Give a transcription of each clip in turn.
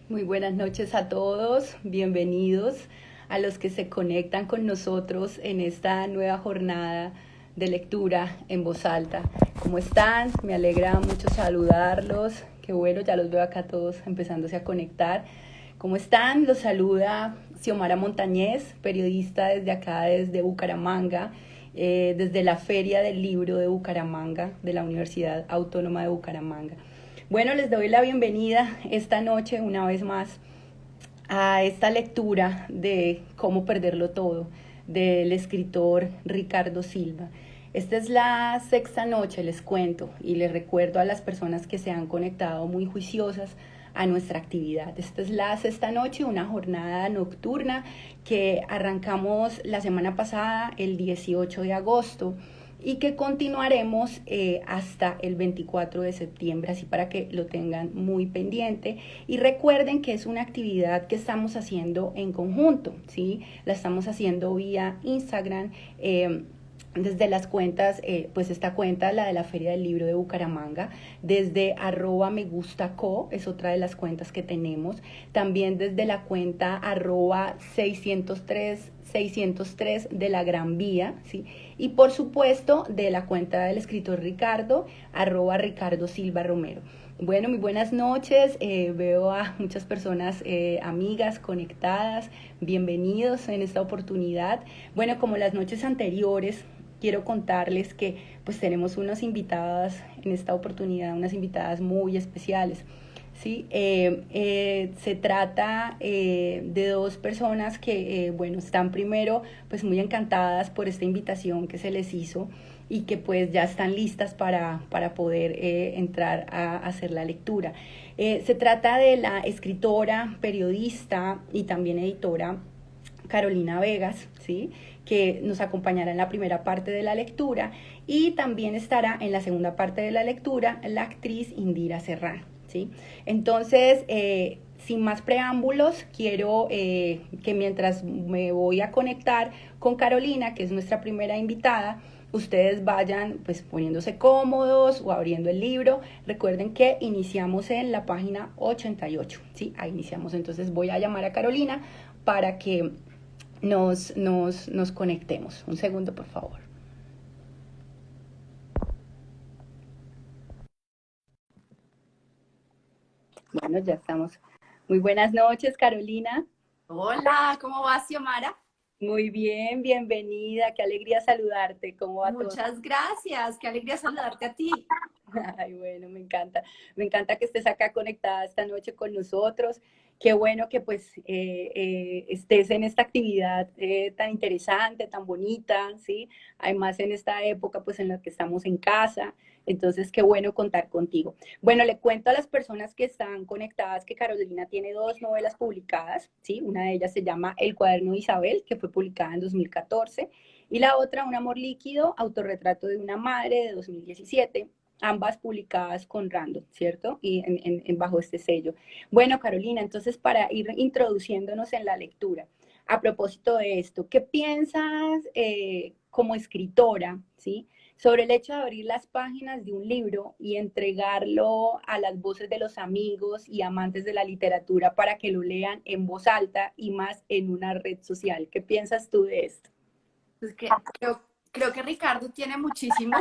Muy buenas noches a todos, bienvenidos a los que se conectan con nosotros en esta nueva jornada de lectura en voz alta. ¿Cómo están? Me alegra mucho saludarlos, qué bueno, ya los veo acá todos empezándose a conectar. ¿Cómo están? Los saluda Xiomara Montañez, periodista desde acá, desde Bucaramanga, desde la Feria del Libro de Bucaramanga, de la Universidad Autónoma de Bucaramanga. Bueno, les doy la bienvenida esta noche una vez más a esta lectura de Cómo perderlo todo, del escritor Ricardo Silva. Esta es la sexta noche, les cuento, y les recuerdo a las personas que se han conectado muy juiciosas a nuestra actividad. Esta es la sexta noche, una jornada nocturna que arrancamos la semana pasada, el 18 de agosto, y que continuaremos hasta el 24 de septiembre, así para que lo tengan muy pendiente. Y recuerden que es una actividad que estamos haciendo en conjunto, ¿sí? La estamos haciendo vía Instagram, desde las cuentas, pues esta cuenta, la de la Feria del Libro de Bucaramanga, desde @megustaco, es otra de las cuentas que tenemos, también desde la cuenta @603 de la Gran Vía, ¿sí? Y por supuesto de la cuenta del escritor Ricardo, @Ricardo Silva Romero. Bueno, muy buenas noches, veo a muchas personas, amigas conectadas, bienvenidos en esta oportunidad. Bueno, como las noches anteriores, quiero contarles que pues tenemos unas invitadas en esta oportunidad, unas invitadas muy especiales. Sí, se trata de dos personas que, bueno, están primero pues muy encantadas por esta invitación que se les hizo y que pues ya están listas para poder entrar a hacer la lectura. Se trata de la escritora, periodista y también editora Carolina Vegas, ¿sí? Que nos acompañará en la primera parte de la lectura, y también estará en la segunda parte de la lectura la actriz Indira Serrano, ¿sí? Entonces, sin más preámbulos, quiero que mientras me voy a conectar con Carolina, que es nuestra primera invitada, ustedes vayan pues poniéndose cómodos o abriendo el libro. Recuerden que iniciamos en la página 88, ¿sí? Ahí iniciamos. Entonces voy a llamar a Carolina para que nos conectemos. Un segundo, por favor. Bueno, ya estamos. Muy buenas noches, Carolina. Hola, ¿cómo vas, Xiomara? Muy bien, bienvenida. Qué alegría saludarte. ¿Cómo va todo? Muchas gracias, qué alegría saludarte a ti. Ay, bueno, me encanta. Me encanta que estés acá conectada esta noche con nosotros. Qué bueno que pues estés en esta actividad tan interesante, tan bonita, ¿sí? Además en esta época pues en la que estamos en casa. Entonces, qué bueno contar contigo. Bueno, le cuento a las personas que están conectadas que Carolina tiene dos novelas publicadas, ¿sí? Una de ellas se llama El cuaderno de Isabel, que fue publicada en 2014, y la otra, Un amor líquido, autorretrato de una madre, de 2017, ambas publicadas con Random, ¿cierto? Y bajo este sello. Bueno, Carolina, entonces para ir introduciéndonos en la lectura, a propósito de esto, ¿qué piensas como escritora, ¿sí? Sobre el hecho de abrir las páginas de un libro y entregarlo a las voces de los amigos y amantes de la literatura para que lo lean en voz alta y más en una red social? ¿Qué piensas tú de esto? Pues que creo que Ricardo tiene muchísimo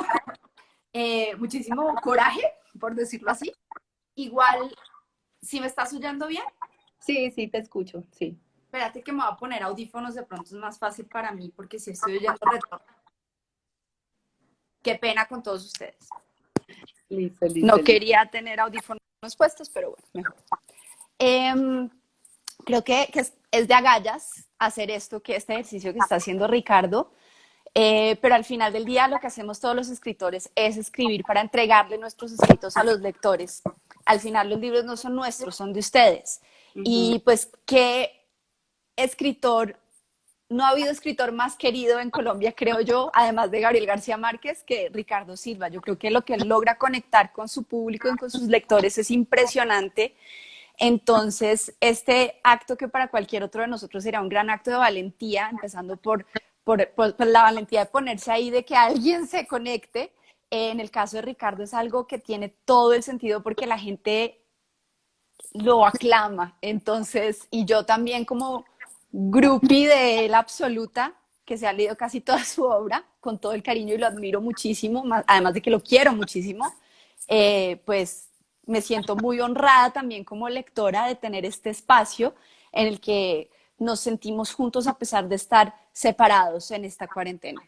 coraje, por decirlo así. Igual, si me estás oyendo bien, Sí, sí, te escucho, sí. espérate que me voy a poner audífonos, de pronto es más fácil para mí porque si estoy oyendo retorno. Qué pena con todos ustedes. Listo, listo, No listo. quería tener audífonos puestos, pero bueno, mejor. Eh, Creo que es de agallas hacer este ejercicio que está haciendo Ricardo. Pero al final del día lo que hacemos todos los escritores es escribir para entregarle nuestros escritos a los lectores. Al final los libros no son nuestros, son de ustedes. Uh -huh. Y pues, ¿qué escritor? No ha habido escritor más querido en Colombia, creo yo, además de Gabriel García Márquez, que Ricardo Silva. Yo creo que lo que él logra conectar con su público y con sus lectores es impresionante. Entonces, este acto que para cualquier otro de nosotros sería un gran acto de valentía, empezando por la valentía de ponerse ahí, de que alguien se conecte, en el caso de Ricardo es algo que tiene todo el sentido porque la gente lo aclama. Entonces, y yo también como groupie de él absoluta, que se ha leído casi toda su obra, con todo el cariño y lo admiro muchísimo, además de que lo quiero muchísimo, pues me siento muy honrada también como lectora de tener este espacio en el que nos sentimos juntos a pesar de estar separados en esta cuarentena.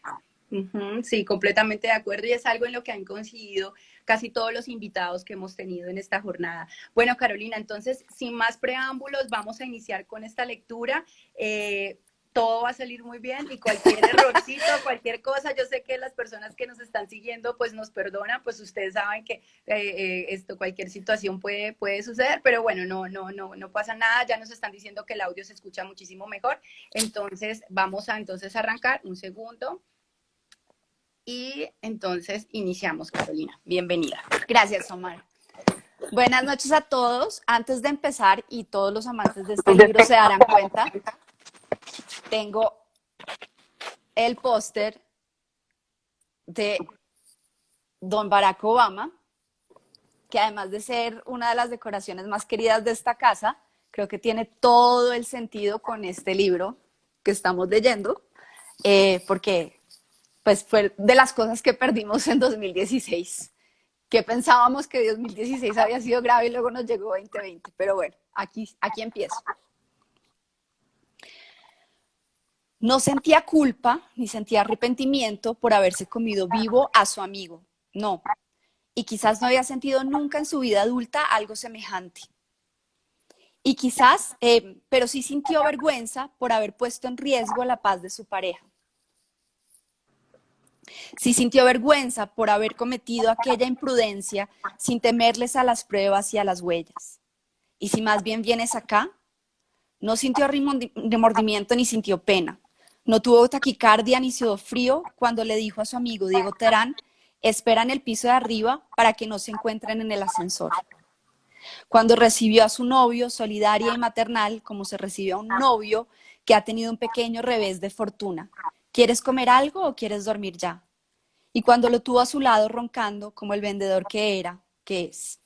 Sí, completamente de acuerdo y es algo en lo que han coincidido casi todos los invitados que hemos tenido en esta jornada. Bueno, Carolina, entonces, sin más preámbulos, vamos a iniciar con esta lectura. Todo va a salir muy bien y cualquier errorcito, cualquier cosa, yo sé que las personas que nos están siguiendo pues nos perdonan, pues ustedes saben que cualquier situación puede suceder, pero bueno, no pasa nada, ya nos están diciendo que el audio se escucha muchísimo mejor, entonces vamos a arrancar, un segundo. Y entonces iniciamos, Carolina. Bienvenida. Gracias, Omar. Buenas noches a todos. Antes de empezar, y todos los amantes de este libro se darán cuenta, tengo el póster de don Barack Obama, que además de ser una de las decoraciones más queridas de esta casa, creo que tiene todo el sentido con este libro que estamos leyendo, porque pues fue de las cosas que perdimos en 2016, que pensábamos que 2016 había sido grave y luego nos llegó 2020, pero bueno, aquí empiezo. No sentía culpa ni sentía arrepentimiento por haberse comido vivo a su amigo, no, y quizás no había sentido nunca en su vida adulta algo semejante. Y quizás, pero sí sintió vergüenza por haber puesto en riesgo la paz de su pareja. Sí sintió vergüenza por haber cometido aquella imprudencia sin temerles a las pruebas y a las huellas. Y si más bien vienes acá, no sintió remordimiento ni sintió pena. No tuvo taquicardia ni sudó frío cuando le dijo a su amigo Diego Terán, espera en el piso de arriba para que no se encuentren en el ascensor. Cuando recibió a su novio, solidaria y maternal, como se recibe a un novio que ha tenido un pequeño revés de fortuna. ¿Quieres comer algo o quieres dormir ya? Y cuando lo tuvo a su lado roncando, como el vendedor que era, que es.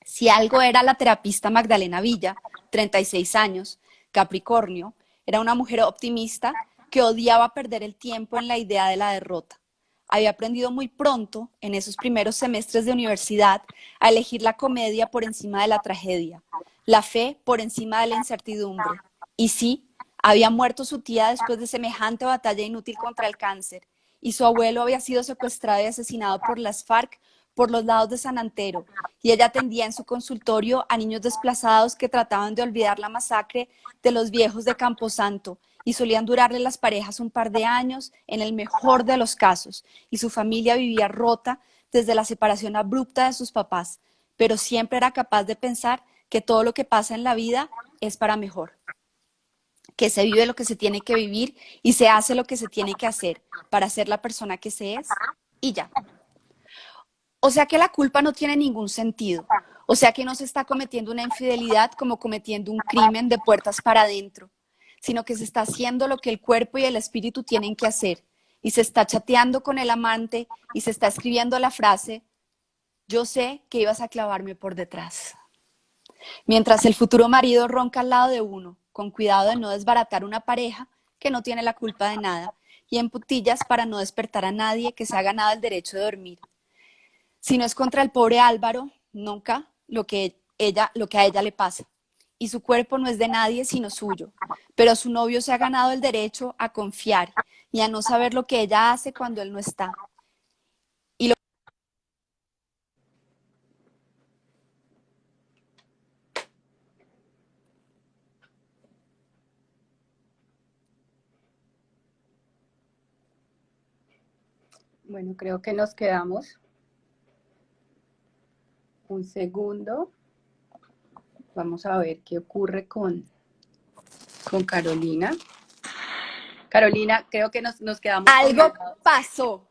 Si algo era la terapista Magdalena Villa, 36 años, Capricornio, era una mujer optimista que odiaba perder el tiempo en la idea de la derrota. Había aprendido muy pronto, en esos primeros semestres de universidad, a elegir la comedia por encima de la tragedia, la fe por encima de la incertidumbre. Y sí, había muerto su tía después de semejante batalla inútil contra el cáncer, y su abuelo había sido secuestrado y asesinado por las FARC por los lados de San Antero, y ella atendía en su consultorio a niños desplazados que trataban de olvidar la masacre de los viejos de Camposanto, y solían durarle las parejas un par de años, en el mejor de los casos, y su familia vivía rota desde la separación abrupta de sus papás, pero siempre era capaz de pensar que todo lo que pasa en la vida es para mejor, que se vive lo que se tiene que vivir y se hace lo que se tiene que hacer para ser la persona que se es, y ya. O sea que la culpa no tiene ningún sentido. O sea que no se está cometiendo una infidelidad como cometiendo un crimen de puertas para adentro, sino que se está haciendo lo que el cuerpo y el espíritu tienen que hacer. Y se está chateando con el amante y se está escribiendo la frase, yo sé que ibas a clavarme por detrás. Mientras el futuro marido ronca al lado de uno, con cuidado de no desbaratar una pareja que no tiene la culpa de nada, y en putillas para no despertar a nadie que se ha ganado el derecho de dormir. Si no es contra el pobre Álvaro, nunca lo que a ella le pasa. Y su cuerpo no es de nadie sino suyo. Pero su novio se ha ganado el derecho a confiar y a no saber lo que ella hace cuando él no está. Y lo... Bueno, creo que nos quedamos. Un segundo. Vamos a ver qué ocurre con Carolina. Carolina, creo que nos quedamos Algo pasó.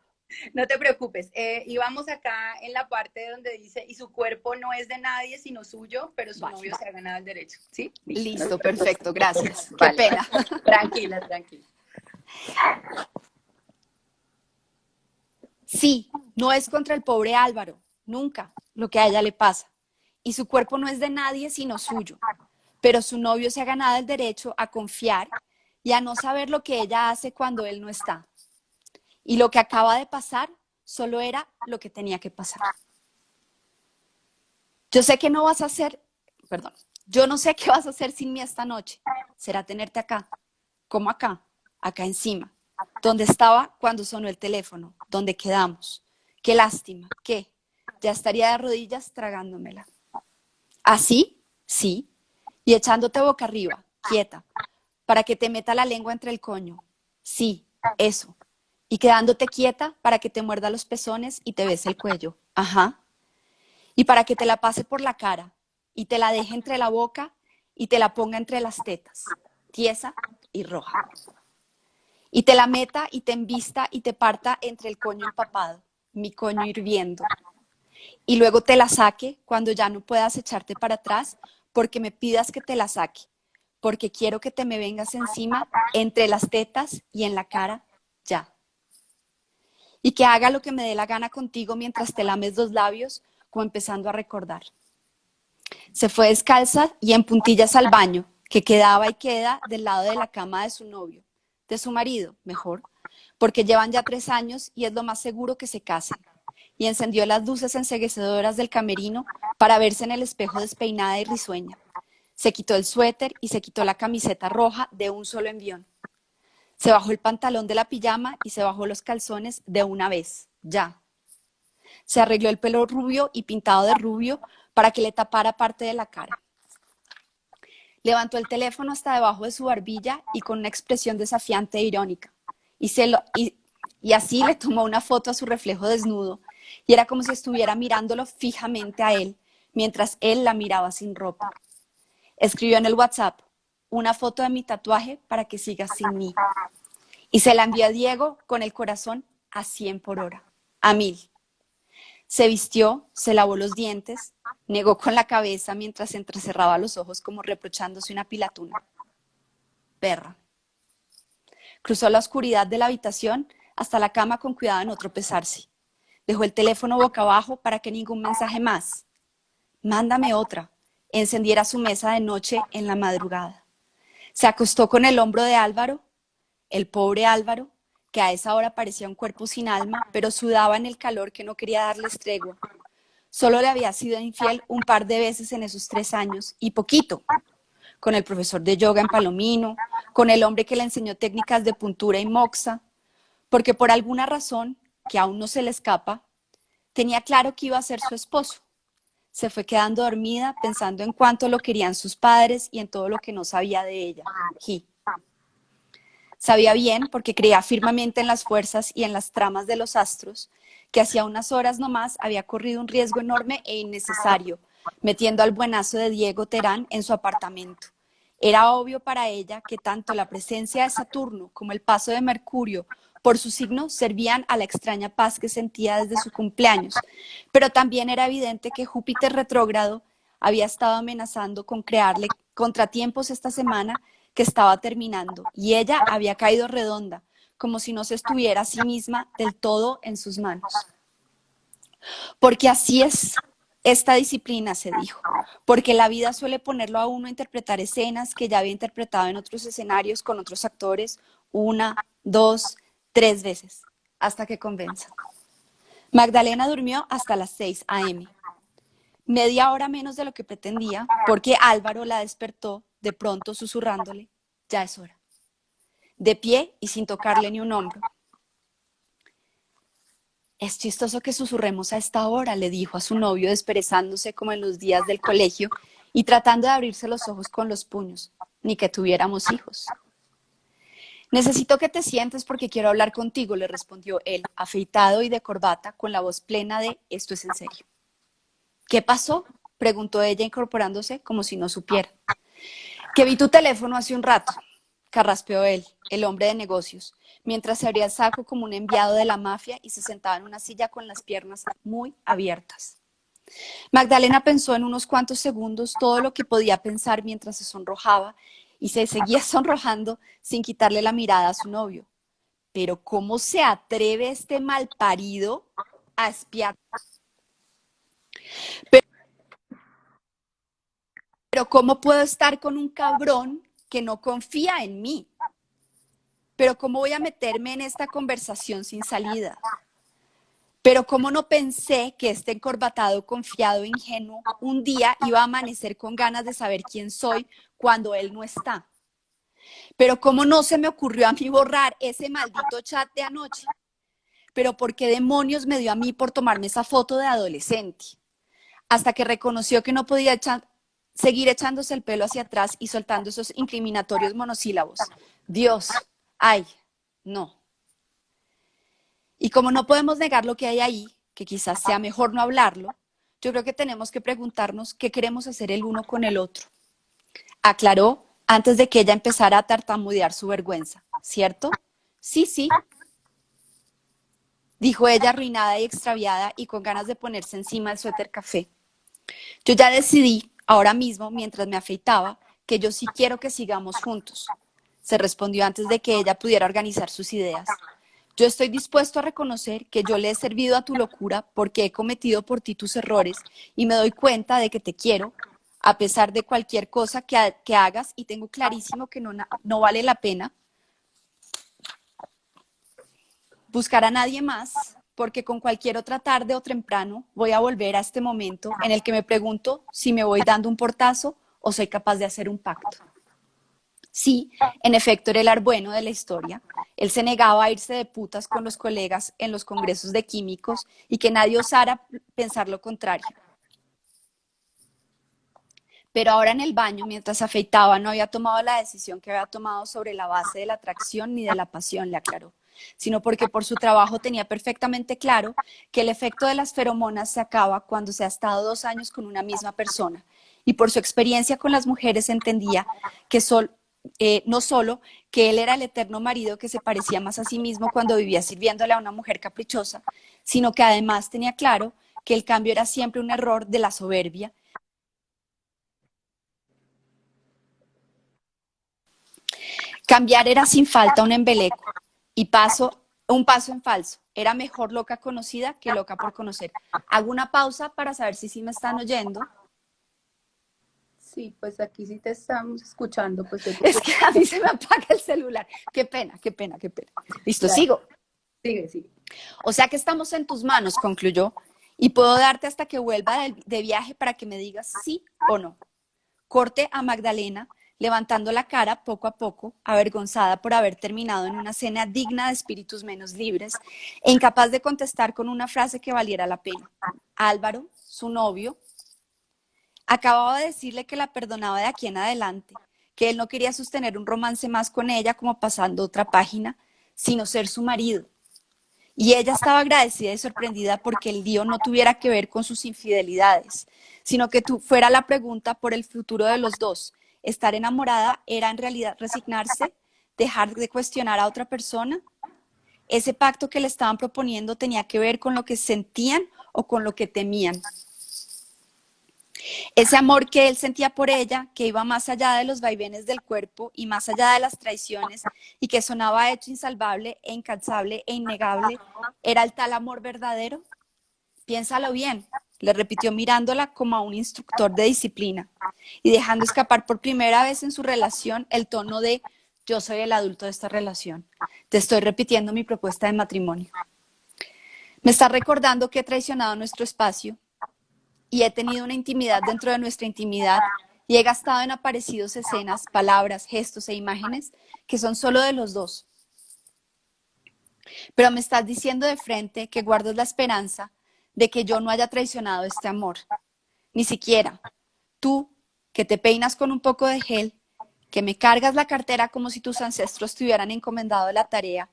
No te preocupes. Íbamos acá en la parte donde dice, y su cuerpo no es de nadie sino suyo, pero su novio se ha ganado el derecho. ¿Sí? Listo, perfecto, gracias. Vale. Qué pena. Tranquila, tranquila. Sí, no es contra el pobre Álvaro, nunca lo que a ella le pasa. y su cuerpo no es de nadie sino suyo, pero su novio se ha ganado el derecho a confiar y a no saber lo que ella hace cuando él no está. Y lo que acaba de pasar solo era lo que tenía que pasar. Yo sé que no vas a hacer, perdón, yo no sé qué vas a hacer sin mí esta noche. Será tenerte acá, como acá, acá encima, donde estaba cuando sonó el teléfono, donde quedamos. Qué lástima, ¿qué? Ya estaría de rodillas tragándomela. ¿Así? Sí. Y echándote boca arriba, quieta, para que te meta la lengua entre el coño. Sí, eso. Y quedándote quieta para que te muerda los pezones y te bese el cuello. Ajá. Y para que te la pase por la cara y te la deje entre la boca y te la ponga entre las tetas, tiesa y roja. Y te la meta y te embista y te parta entre el coño empapado, mi coño hirviendo. Y luego te la saque cuando ya no puedas echarte para atrás porque me pidas que te la saque, porque quiero que te me vengas encima entre las tetas y en la cara ya. Y que haga lo que me dé la gana contigo mientras te lames los labios, como empezando a recordar. Se fue descalza y en puntillas al baño, que quedaba y queda del lado de la cama de su novio, de su marido, mejor, porque llevan ya 3 años y es lo más seguro que se casen. Y encendió las luces enceguecedoras del camerino para verse en el espejo despeinada y risueña. Se quitó el suéter y se quitó la camiseta roja de un solo envión. Se bajó el pantalón de la pijama y se bajó los calzones de una vez, ya. Se arregló el pelo rubio y pintado de rubio para que le tapara parte de la cara. Levantó el teléfono hasta debajo de su barbilla y con una expresión desafiante e irónica. Y así le tomó una foto a su reflejo desnudo y era como si estuviera mirándolo fijamente a él mientras él la miraba sin ropa. Escribió en el WhatsApp una foto de mi tatuaje para que sigas sin mí. Y se la envió a Diego con el corazón a 100 por hora, a 1000. Se vistió, se lavó los dientes, negó con la cabeza mientras entrecerraba los ojos como reprochándose una pilatuna. Perra. Cruzó la oscuridad de la habitación hasta la cama con cuidado de no tropezarse. Dejó el teléfono boca abajo para que ningún mensaje más. Mándame otra. Encendiera su mesa de noche en la madrugada. Se acostó con el hombro de Álvaro, el pobre Álvaro, que a esa hora parecía un cuerpo sin alma, pero sudaba en el calor que no quería darles tregua. Solo le había sido infiel un par de veces en esos 3 años, y poquito, con el profesor de yoga en Palomino, con el hombre que le enseñó técnicas de puntura y moxa, porque por alguna razón, que aún no se le escapa, tenía claro que iba a ser su esposo. Se fue quedando dormida pensando en cuánto lo querían sus padres y en todo lo que no sabía de ella. Sabía bien, porque creía firmemente en las fuerzas y en las tramas de los astros, que hacía unas horas nomás había corrido un riesgo enorme e innecesario, metiendo al buenazo de Diego Terán en su apartamento. Era obvio para ella que tanto la presencia de Saturno como el paso de Mercurio por su signo servían a la extraña paz que sentía desde su cumpleaños, pero también era evidente que Júpiter retrógrado había estado amenazando con crearle contratiempos esta semana que estaba terminando, y ella había caído redonda, como si no se estuviera a sí misma del todo en sus manos. Porque así es esta disciplina, se dijo, porque la vida suele ponerlo a uno a interpretar escenas que ya había interpretado en otros escenarios con otros actores 1, 2, 3 veces, hasta que convenza. Magdalena durmió hasta las 6 a.m., media hora menos de lo que pretendía, porque Álvaro la despertó de pronto susurrándole: ya es hora. De pie y sin tocarle ni un hombro. Es chistoso que susurremos a esta hora, le dijo a su novio, desperezándose como en los días del colegio y tratando de abrirse los ojos con los puños. Ni que tuviéramos hijos. Necesito que te sientes porque quiero hablar contigo, le respondió él, afeitado y de corbata, con la voz plena de esto es en serio. ¿Qué pasó?, preguntó ella, incorporándose como si no supiera. Que vi tu teléfono hace un rato, carraspeó él, el hombre de negocios, mientras se abría el saco como un enviado de la mafia y se sentaba en una silla con las piernas muy abiertas. Magdalena pensó en unos cuantos segundos todo lo que podía pensar mientras se sonrojaba y se seguía sonrojando sin quitarle la mirada a su novio. Pero ¿cómo se atreve este malparido a espiar? pero ¿cómo puedo estar con un cabrón que no confía en mí? Pero ¿cómo voy a meterme en esta conversación sin salida? Pero ¿cómo no pensé que este encorbatado, confiado, ingenuo, un día iba a amanecer con ganas de saber quién soy cuando él no está? Pero ¿cómo no se me ocurrió a mí borrar ese maldito chat de anoche? Pero ¿por qué demonios me dio a mí por tomarme esa foto de adolescente? Hasta que reconoció que no podía seguir echándose el pelo hacia atrás y soltando esos incriminatorios monosílabos. Dios, ay, no. Y como no podemos negar lo que hay ahí, que quizás sea mejor no hablarlo, yo creo que tenemos que preguntarnos qué queremos hacer el uno con el otro. Aclaró antes de que ella empezara a tartamudear su vergüenza, ¿cierto? Sí, sí, dijo ella arruinada y extraviada y con ganas de ponerse encima el suéter café. Yo ya decidí, ahora mismo, mientras me afeitaba, que yo sí quiero que sigamos juntos. Se respondió antes de que ella pudiera organizar sus ideas. Yo estoy dispuesto a reconocer que yo le he servido a tu locura porque he cometido por ti tus errores y me doy cuenta de que te quiero a pesar de cualquier cosa que hagas y tengo clarísimo que no vale la pena buscar a nadie más porque con cualquier otra tarde o temprano voy a volver a este momento en el que me pregunto si me voy dando un portazo o soy capaz de hacer un pacto. Sí, en efecto era el arbueno de la historia. Él se negaba a irse de putas con los colegas en los congresos de químicos y que nadie osara pensar lo contrario. Pero ahora en el baño, mientras afeitaba, no había tomado la decisión que había tomado sobre la base de la atracción ni de la pasión, le aclaró, sino porque por su trabajo tenía perfectamente claro que el efecto de las feromonas se acaba cuando se ha estado 2 años con una misma persona. Y por su experiencia con las mujeres entendía que no solo que él era el eterno marido que se parecía más a sí mismo cuando vivía sirviéndole a una mujer caprichosa, sino que además tenía claro que el cambio era siempre un error de la soberbia. Cambiar era sin falta un embeleco y un paso en falso. Era mejor loca conocida que loca por conocer. Hago una pausa para saber si sí me están oyendo. Sí, pues aquí sí te estamos escuchando. Pues Es que a mí se me apaga el celular. Qué pena, qué pena, qué pena. Listo, claro. sigo. Sigue, sigue. O sea que estamos en tus manos, concluyó, y puedo darte hasta que vuelva de viaje para que me digas sí o no. Corte a Magdalena, levantando la cara poco a poco, avergonzada por haber terminado en una cena digna de espíritus menos libres e incapaz de contestar con una frase que valiera la pena. Álvaro, su novio, acababa de decirle que la perdonaba de aquí en adelante, que él no quería sostener un romance más con ella como pasando otra página, sino ser su marido. Y ella estaba agradecida y sorprendida porque el lío no tuviera que ver con sus infidelidades, sino que fuera la pregunta por el futuro de los dos. Estar enamorada era en realidad resignarse, dejar de cuestionar a otra persona. Ese pacto que le estaban proponiendo tenía que ver con lo que sentían o con lo que temían. Ese amor que él sentía por ella, que iba más allá de los vaivenes del cuerpo y más allá de las traiciones, y que sonaba hecho insalvable e incansable e innegable, ¿era el tal amor verdadero? Piénsalo bien, le repitió mirándola como a un instructor de disciplina y dejando escapar por primera vez en su relación el tono de yo soy el adulto de esta relación. Te estoy repitiendo mi propuesta de matrimonio. Me está recordando que he traicionado nuestro espacio y he tenido una intimidad dentro de nuestra intimidad y he gastado en aparecidos escenas, palabras, gestos e imágenes que son solo de los dos. Pero me estás diciendo de frente que guardas la esperanza de que yo no haya traicionado este amor. Ni siquiera tú, que te peinas con un poco de gel, que me cargas la cartera como si tus ancestros te hubieran encomendado la tarea,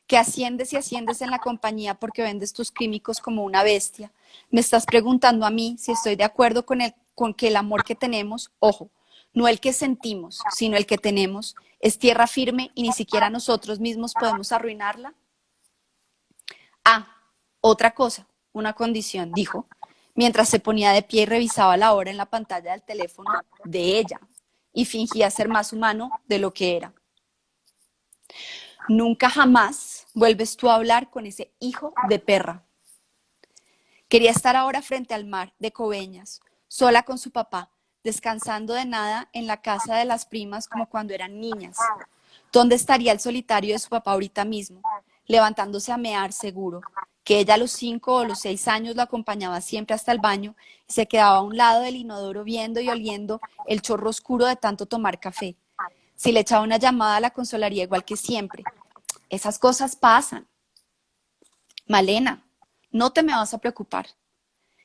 que asciendes y asciendes en la compañía porque vendes tus químicos como una bestia. Me estás preguntando a mí si estoy de acuerdo con que el amor que tenemos, ojo, no el que sentimos, sino el que tenemos, es tierra firme y ni siquiera nosotros mismos podemos arruinarla. Ah, otra cosa, una condición, dijo, mientras se ponía de pie y revisaba la hora en la pantalla del teléfono de ella y fingía ser más humano de lo que era. Nunca jamás vuelves tú a hablar con ese hijo de perra. Quería estar ahora frente al mar de Coveñas, sola con su papá, descansando de nada en la casa de las primas como cuando eran niñas. ¿Dónde estaría el solitario de su papá ahorita mismo? Levantándose a mear seguro, que ella a los 5 o los 6 años lo acompañaba siempre hasta el baño y se quedaba a un lado del inodoro viendo y oliendo el chorro oscuro de tanto tomar café. Si le echaba una llamada la consolaría igual que siempre. Esas cosas pasan. Malena, no te me vas a preocupar.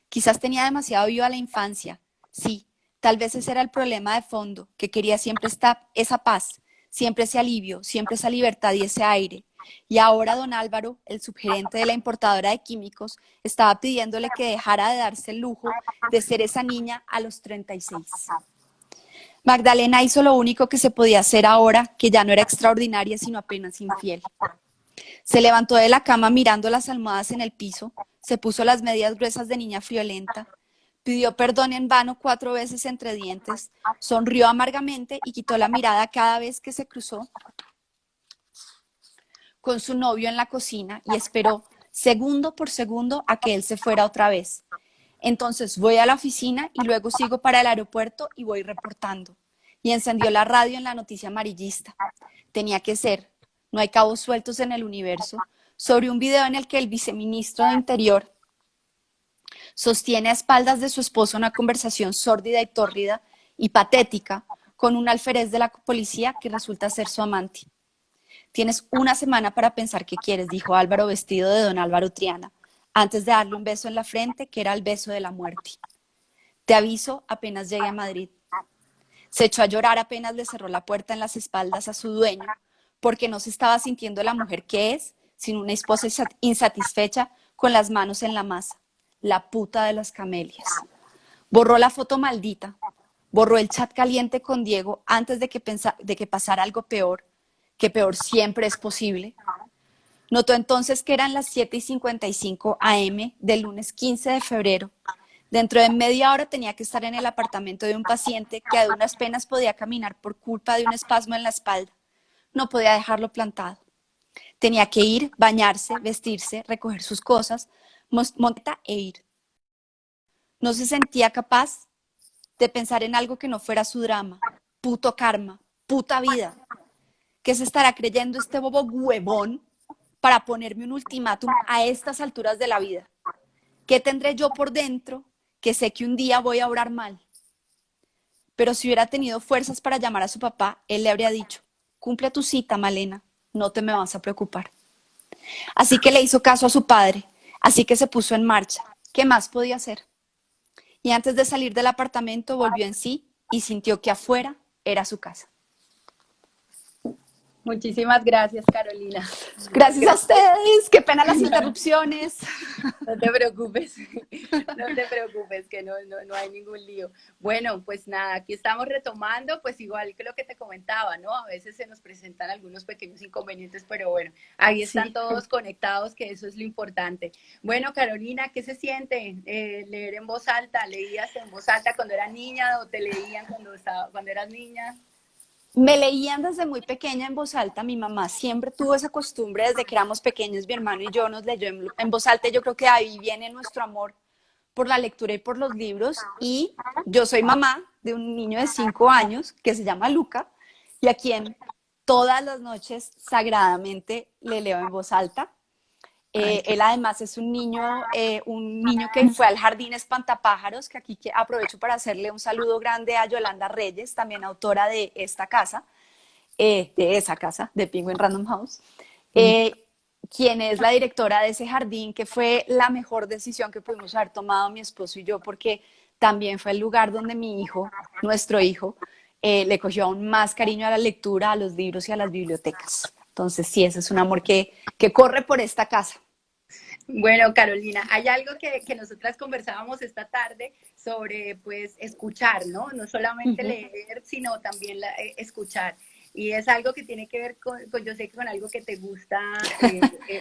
Quizás tenía demasiado viva la infancia. Sí, tal vez ese era el problema de fondo, que quería siempre esa paz, siempre ese alivio, siempre esa libertad y ese aire. Y ahora don Álvaro, el subgerente de la importadora de químicos, estaba pidiéndole que dejara de darse el lujo de ser esa niña a los 36. Magdalena hizo lo único que se podía hacer ahora, que ya no era extraordinaria, sino apenas infiel. Se levantó de la cama mirando las almohadas en el piso, se puso las medias gruesas de niña friolenta, pidió perdón en vano 4 veces entre dientes, sonrió amargamente y quitó la mirada cada vez que se cruzó con su novio en la cocina y esperó segundo por segundo a que él se fuera otra vez. Entonces voy a la oficina y luego sigo para el aeropuerto y voy reportando. Y encendió la radio en la noticia amarillista. Tenía que ser, no hay cabos sueltos en el universo, sobre un video en el que el viceministro de Interior sostiene a espaldas de su esposo una conversación sórdida y tórrida y patética con un alférez de la policía que resulta ser su amante. Tienes una semana para pensar qué quieres, dijo Álvaro vestido de don Álvaro Triana, antes de darle un beso en la frente que era el beso de la muerte. Te aviso apenas llegue a Madrid. Se echó a llorar apenas le cerró la puerta en las espaldas a su dueño, porque no se estaba sintiendo la mujer que es, sino una esposa insatisfecha con las manos en la masa, la puta de las camelias. Borró la foto maldita, borró el chat caliente con Diego antes de que pasara algo peor, que peor siempre es posible. Notó entonces que eran las 7:55 am del lunes 15 de febrero. Dentro de media hora tenía que estar en el apartamento de un paciente que a duras penas podía caminar por culpa de un espasmo en la espalda. No podía dejarlo plantado. Tenía que ir, bañarse, vestirse, recoger sus cosas, montar e ir. No se sentía capaz de pensar en algo que no fuera su drama. Puto karma, puta vida. ¿Qué se estará creyendo este bobo huevón para ponerme un ultimátum a estas alturas de la vida? ¿Qué tendré yo por dentro que sé que un día voy a obrar mal? Pero si hubiera tenido fuerzas para llamar a su papá, él le habría dicho, cumple tu cita, Malena, no te me vas a preocupar. Así que le hizo caso a su padre, así que se puso en marcha. ¿Qué más podía hacer? Y antes de salir del apartamento volvió en sí y sintió que afuera era su casa. Muchísimas gracias, Carolina. Gracias a ustedes, qué pena las interrupciones. No te preocupes, no te preocupes, que no hay ningún lío. Bueno, pues nada, aquí estamos retomando, pues igual que lo que te comentaba, ¿no? A veces se nos presentan algunos pequeños inconvenientes, pero bueno, ahí están Sí. todos conectados, que eso es lo importante. Bueno, Carolina, ¿qué se siente leer en voz alta? ¿Leías en voz alta cuando eras niña o te leían cuando eras niña? Me leían desde muy pequeña en voz alta. Mi mamá siempre tuvo esa costumbre desde que éramos pequeños, mi hermano y yo nos leyó en voz alta. Yo creo que ahí viene nuestro amor por la lectura y por los libros. Y yo soy mamá de un niño de 5 años que se llama Luca y a quien todas las noches sagradamente le leo en voz alta. Él además es un niño que fue al Jardín Espantapájaros, que aquí aprovecho para hacerle un saludo grande a Yolanda Reyes, también autora de esta casa, de esa casa, de Penguin Random House, quien es la directora de ese jardín, que fue la mejor decisión que pudimos haber tomado mi esposo y yo, porque también fue el lugar donde mi hijo, nuestro hijo, le cogió aún más cariño a la lectura, a los libros y a las bibliotecas. Entonces, sí, ese es un amor que corre por esta casa. Bueno, Carolina, hay algo que nosotras conversábamos esta tarde sobre, pues, escuchar, ¿no? No solamente leer, sino también escuchar. Y es algo que tiene que ver yo sé que con algo que te gusta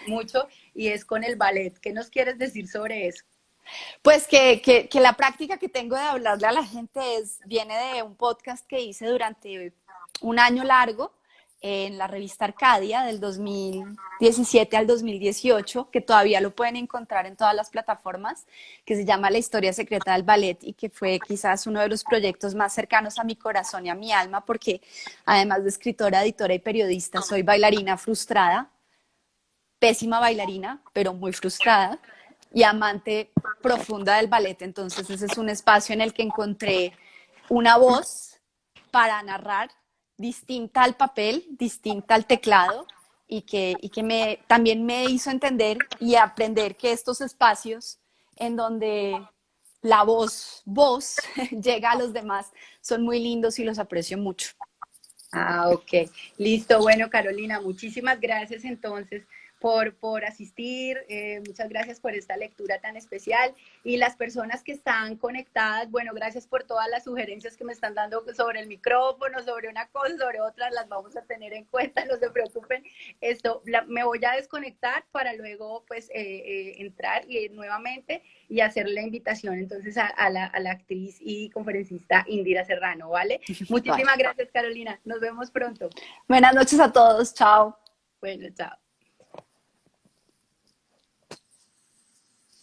mucho, y es con el ballet. ¿Qué nos quieres decir sobre eso? Pues que la práctica que tengo de hablarle a la gente viene de un podcast que hice durante un año largo, en la revista Arcadia del 2017 al 2018, que todavía lo pueden encontrar en todas las plataformas, que se llama La historia secreta del ballet y que fue quizás uno de los proyectos más cercanos a mi corazón y a mi alma, porque además de escritora, editora y periodista, soy bailarina frustrada, pésima bailarina, pero muy frustrada y amante profunda del ballet. Entonces ese es un espacio en el que encontré una voz para narrar distinta al papel, distinta al teclado y que también me hizo entender y aprender que estos espacios en donde la voz llega a los demás son muy lindos y los aprecio mucho. Ah, ok. Listo. Bueno, Carolina, muchísimas gracias entonces por asistir. Muchas gracias por esta lectura tan especial. Y las personas que están conectadas, bueno, gracias por todas las sugerencias que me están dando sobre el micrófono, sobre una cosa, sobre otra, las vamos a tener en cuenta, no se preocupen. Me voy a desconectar para luego pues entrar nuevamente y hacer la invitación entonces a la actriz y conferencista Indira Serrano, ¿vale? Vale. Muchísimas gracias, Carolina. Nos vemos pronto. Buenas noches a todos. Chao. Bueno, chao.